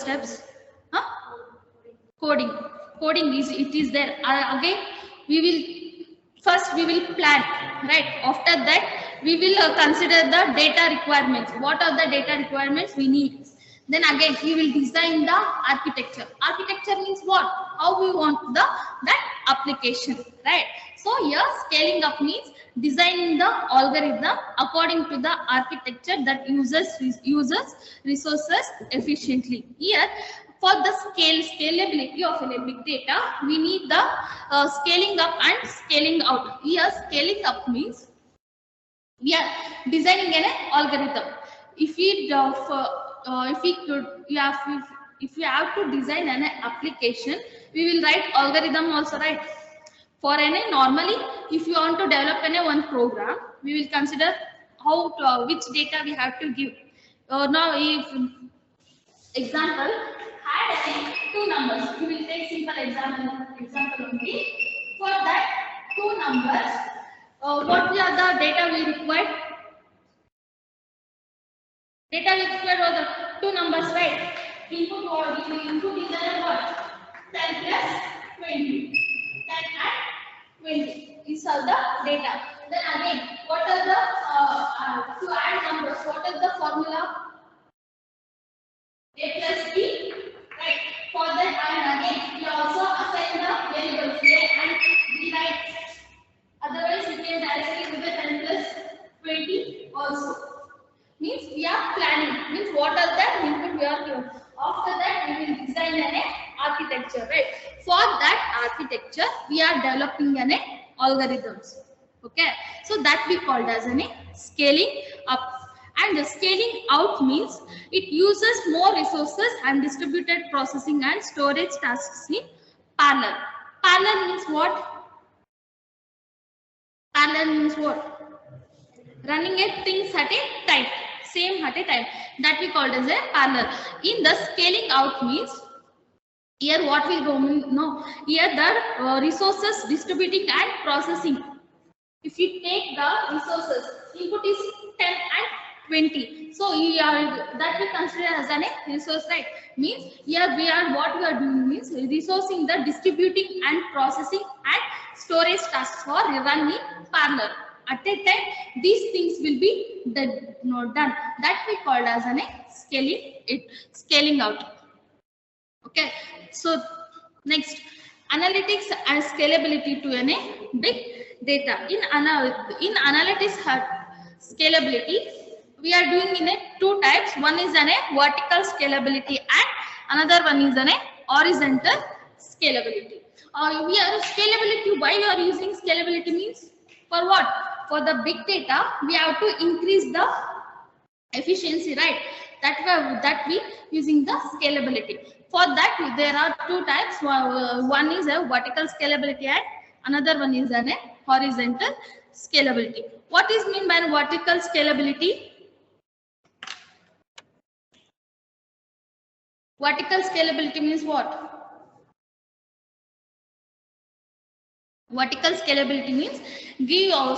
steps? Huh? Coding is it is there. Again, we will first we will plan, right? After that we will consider the data requirements. What are the data requirements we need? Then again we will design the architecture means what? How we want that application, right? So here scaling up means designing the algorithm according to the architecture that uses resources efficiently. Here for the scalability of a big data, we need the scaling up and scaling out. Here scaling up means we are designing an algorithm. If we have to design an application, we will write algorithm also, right? For any normally, if you want to develop any one program, we will consider how to, which data we have to give. Now, if example had any two numbers, we will take simple example only. For that two numbers, what are the data we require? Data we require are the two numbers, right? Input is what? 10 plus 20. 10 and 20. These are the data. Then again, what are the to add numbers? What is the formula? A plus B, right? For that, and again, we also assign the variables A and B, right? Otherwise, we can directly do the 10 plus 20 also. Means we are planning. Means what are the input we are given. After that, we will design an architecture, right? For that architecture, we are developing an algorithms. Okay, so that we called as an scaling up. And the scaling out means it uses more resources and distributed processing and storage tasks in parallel. Parallel means what? Parallel means what? Running at things at a time, same at a time. That we called as a parallel. In the scaling out means here what will go? No, here the resources distributing and processing. If you take the resources, input is 10 and 20. So that we consider as an resource, right? Means here we are what we are doing means resourcing the distributing and processing and storage tasks for run in parallel. At a time, these things will be done. That we called as an scaling out. Okay. So next, analytics and scalability to a big data. In analytics scalability, we are doing in two types. One is an vertical scalability and another one is an horizontal scalability. We are scalability. Why we are using scalability means for what? For the big data, we have to increase the efficiency, right? That we using the scalability. For that, there are two types. One is a vertical scalability and another one is an horizontal scalability. What is mean by vertical scalability? Vertical scalability means what? Vertical scalability means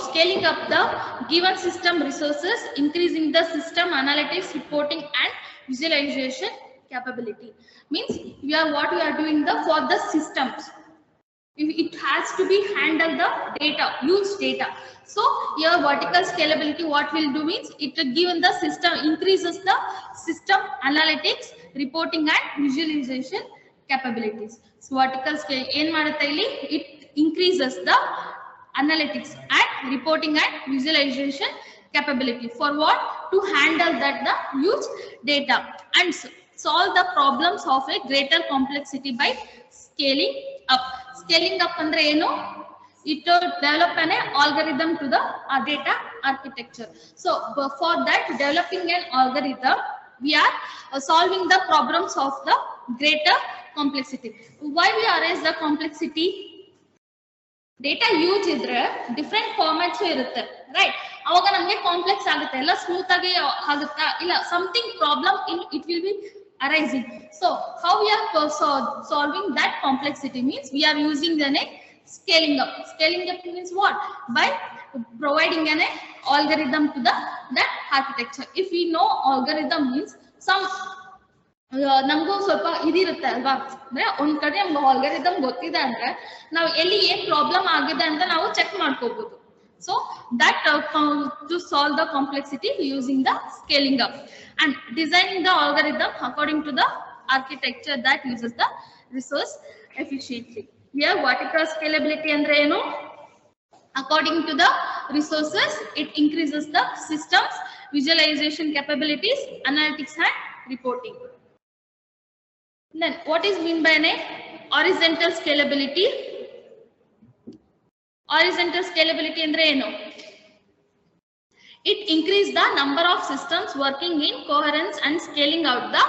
scaling up the given system resources, increasing the system analytics, reporting and visualization capability. Means we are doing for the systems. It has to be handle the data, huge data. So here vertical scalability, what will do means it given the system increases the system analytics, reporting and visualization capabilities. So vertical scale it increases the analytics and reporting and visualization capability. For what? To handle the huge data and solve the problems of a greater complexity by scaling up. Scaling up andre eno? It will develop an algorithm to the data architecture. So for that, developing an algorithm, we are solving the problems of the greater complexity. Why we arise the complexity? Data huge idre different formats irutte, right? Avaga namge complex agutte, ella smooth agi agutta illa something problem it will be arising. So how we are solving that complexity means we are using the scaling up. Scaling up means what? By providing an algorithm to that architecture. If we know algorithm means some ನಮಗೂ ಸ್ವಲ್ಪ ಇದಿರುತ್ತೆ ಅಲ್ವಾ, ಅಂದ್ರೆ ಒಂದ್ ಕಡೆ ನಮ್ಗೆ algorithm ಗೊತ್ತಿದೆ ಅಂದ್ರೆ ನಾವು ಎಲ್ಲಿ ಏನ್ ಪ್ರಾಬ್ಲಮ್ ಆಗಿದೆ ಅಂತ ನಾವು ಚೆಕ್ ಮಾಡ್ಕೋಬಹುದು. So that to solve the complexity using the scaling up and designing the algorithm according to the architecture that uses the resource efficiently. Here vertical scalability andre enu? According to the resources, it increases the systems visualization capabilities, analytics and reporting. Then what is mean by a horizontal scalability? Horizontal scalability andre enu? It increases the number of systems working in coherence and scaling out the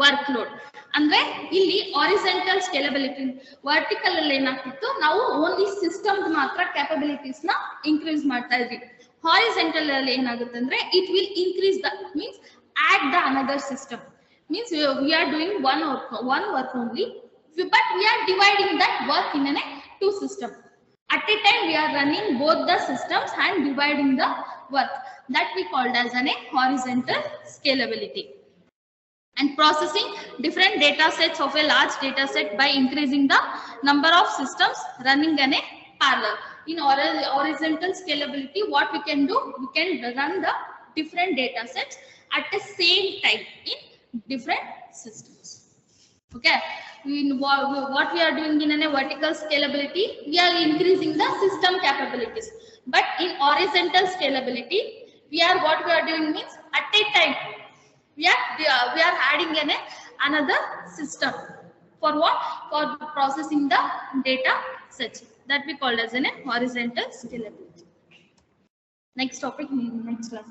workload. ಅಂದ್ರೆ ಇಲ್ಲಿ horizontal scalability, vertical ಅಲ್ಲಿ ಏನಾಗ್ತಿತ್ತು, ನಾವು only system ಮಾತ್ರ ಕ್ಯಾಪಬಿಲಿಟೀಸ್ ನ increase ಮಾಡ್ತಾ ಇದ್ವಿ. Horizontal ಅಲ್ಲಿ ಏನಾಗುತ್ತೆ ಅಂದ್ರೆ it will increase the means add the another system. Means we are doing one work only, but we are dividing that work in a two system. At a time we are running both the systems and dividing the work. That we called as a horizontal scalability. And processing different data sets of a large data set by increasing the number of systems running in a parallel. In horizontal scalability, what we can do, we can run the different data sets at the same time in different systems. Okay, what we are doing in a vertical scalability, we are increasing the system capabilities, but in horizontal scalability, what we are doing means at a time we are adding in another system for what, for processing the data sets, that we called as a horizontal scalability. Next topic, next class.